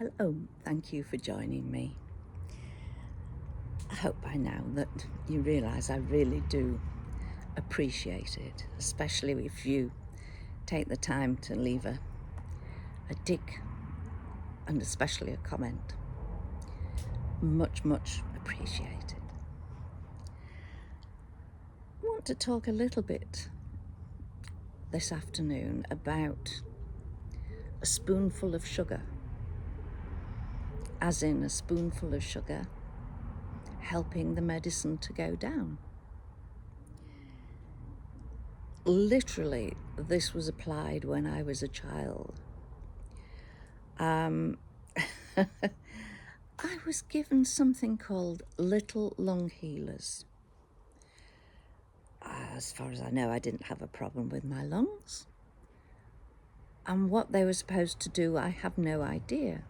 Hello, thank you for joining me. I hope by now that you realise I really do appreciate it, especially if you take the time to leave a tick and especially a comment. Much, much appreciated. I want to talk a little bit this afternoon about a spoonful of sugar, as in a spoonful of sugar helping the medicine to go down. Literally, this was applied when I was a child. I was given something called little lung healers. As far as I know, I didn't have a problem with my lungs. And what they were supposed to do, I have no idea.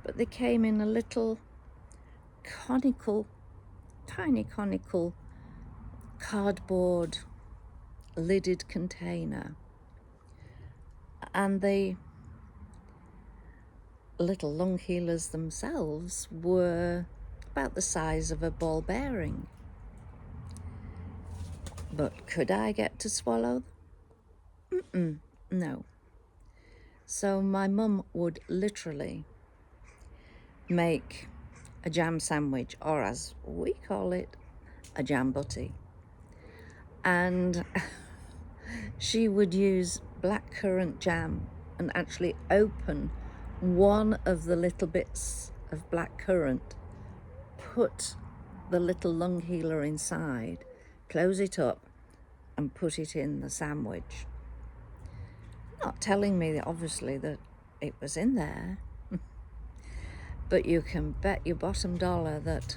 But they came in a little tiny conical cardboard lidded container. And the little lung healers themselves were about the size of a ball bearing. But could I get to swallow them? No. So my mum would literally make a jam sandwich, or as we call it, a jam butty. And she would use blackcurrant jam and actually open one of the little bits of blackcurrant, put the little lung healer inside, close it up and put it in the sandwich. Not telling me that obviously that it was in there, but you can bet your bottom dollar that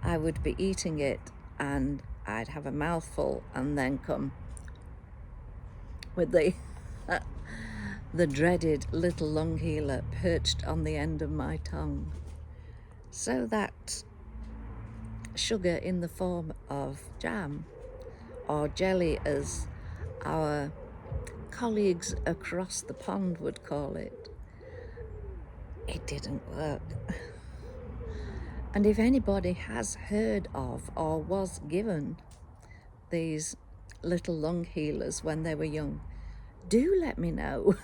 I would be eating it and I'd have a mouthful and then come with the the dreaded little lung healer perched on the end of my tongue. So that sugar in the form of jam, or jelly as our colleagues across the pond would call it, it didn't work. And if anybody has heard of or was given these little lung healers when they were young, do let me know,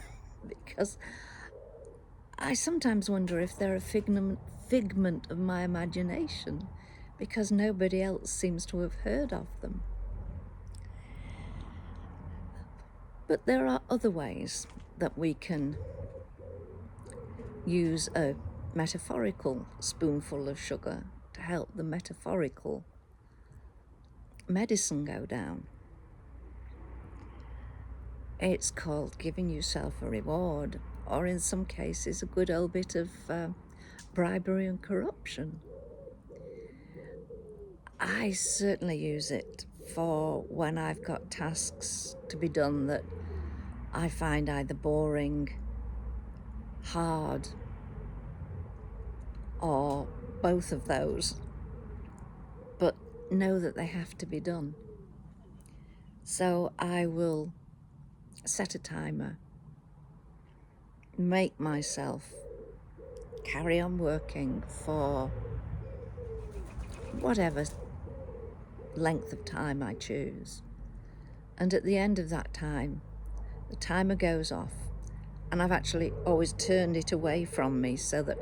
because I sometimes wonder if they're a figment of my imagination, because nobody else seems to have heard of them. But there are other ways that we can use a metaphorical spoonful of sugar to help the metaphorical medicine go down. It's called giving yourself a reward, or in some cases a good old bit of bribery and corruption. I certainly use it for when I've got tasks to be done that I find either boring, hard, or both of those, but know that they have to be done. So I will set a timer, make myself carry on working for whatever length of time I choose. And at the end of that time, the timer goes off, and I've actually always turned it away from me so that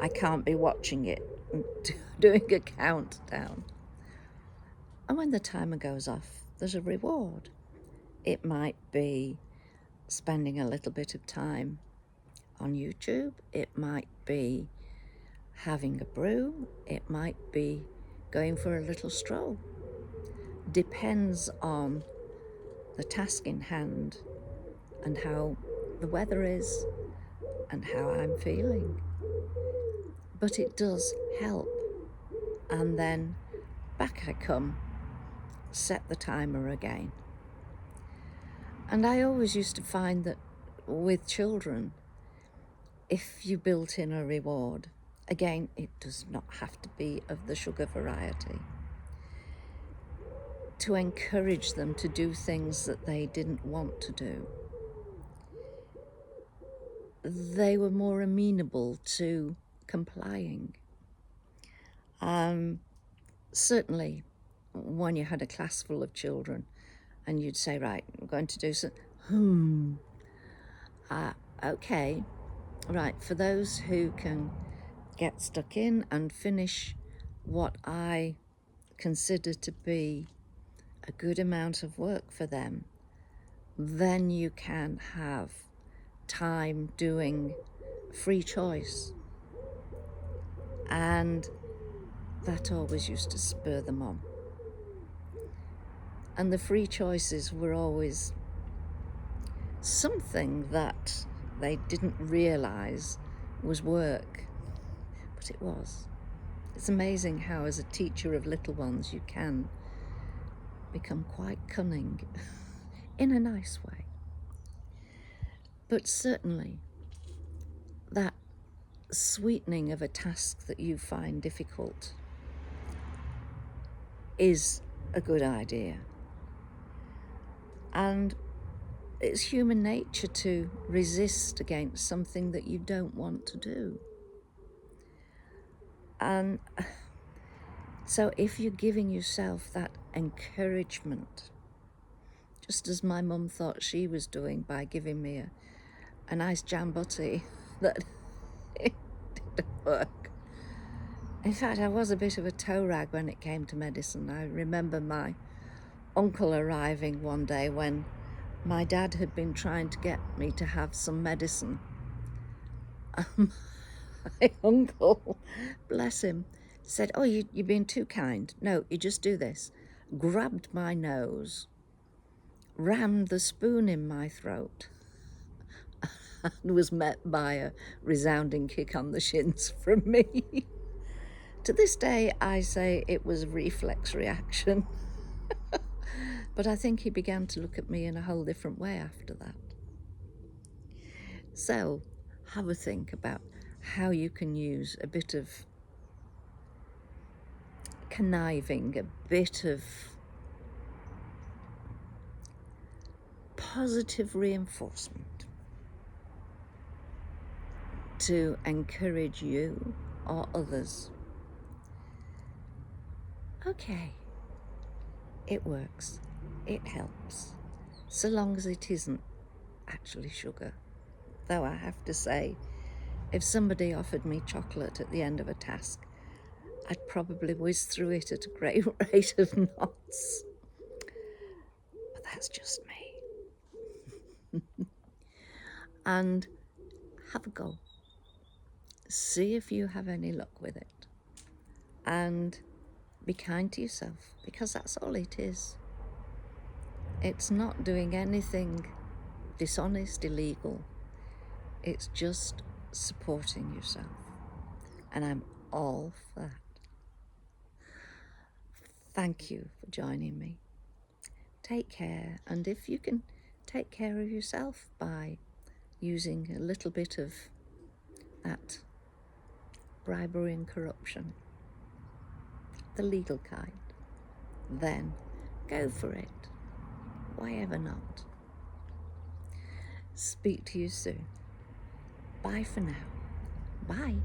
I can't be watching it and doing a countdown. And when the timer goes off, there's a reward. It might be spending a little bit of time on YouTube. It might be having a brew. It might be going for a little stroll. Depends on the task in hand and how the weather is and how I'm feeling. But it does help. And then back I come, set the timer again. And I always used to find that with children, if you built in a reward, again, it does not have to be of the sugar variety, to encourage them to do things that they didn't want to do, they were more amenable to complying. Certainly, when you had a class full of children and you'd say, right, I'm going to do some, okay, right, for those who can get stuck in and finish what I consider to be a good amount of work for them, then you can have time doing free choice. And that always used to spur them on. And the free choices were always something that they didn't realise was work, but it was. It's amazing how, as a teacher of little ones, you can become quite cunning in a nice way. But certainly, that sweetening of a task that you find difficult is a good idea. And it's human nature to resist against something that you don't want to do. And so if you're giving yourself that encouragement, just as my mum thought she was doing by giving me a nice jam butty that it didn't work. In fact, I was a bit of a toe rag when it came to medicine. I remember my uncle arriving one day when my dad had been trying to get me to have some medicine. My uncle, bless him, said, oh, you're being too kind. No, you just do this. Grabbed my nose, rammed the spoon in my throat, and was met by a resounding kick on the shins from me. To this day, I say it was a reflex reaction. But I think he began to look at me in a whole different way after that. So, have a think about how you can use a bit of conniving, a bit of positive reinforcement to encourage you or others. Okay, it works, it helps, so long as it isn't actually sugar. Though I have to say, if somebody offered me chocolate at the end of a task, I'd probably whiz through it at a great rate of knots. But that's just me. And have a go. See if you have any luck with it. And be kind to yourself, because that's all it is. It's not doing anything dishonest, illegal. It's just supporting yourself. And I'm all for that. Thank you for joining me. Take care, and if you can take care of yourself by using a little bit of that bribery and corruption, the legal kind, then go for it. Why ever not? Speak to you soon. Bye for now. Bye.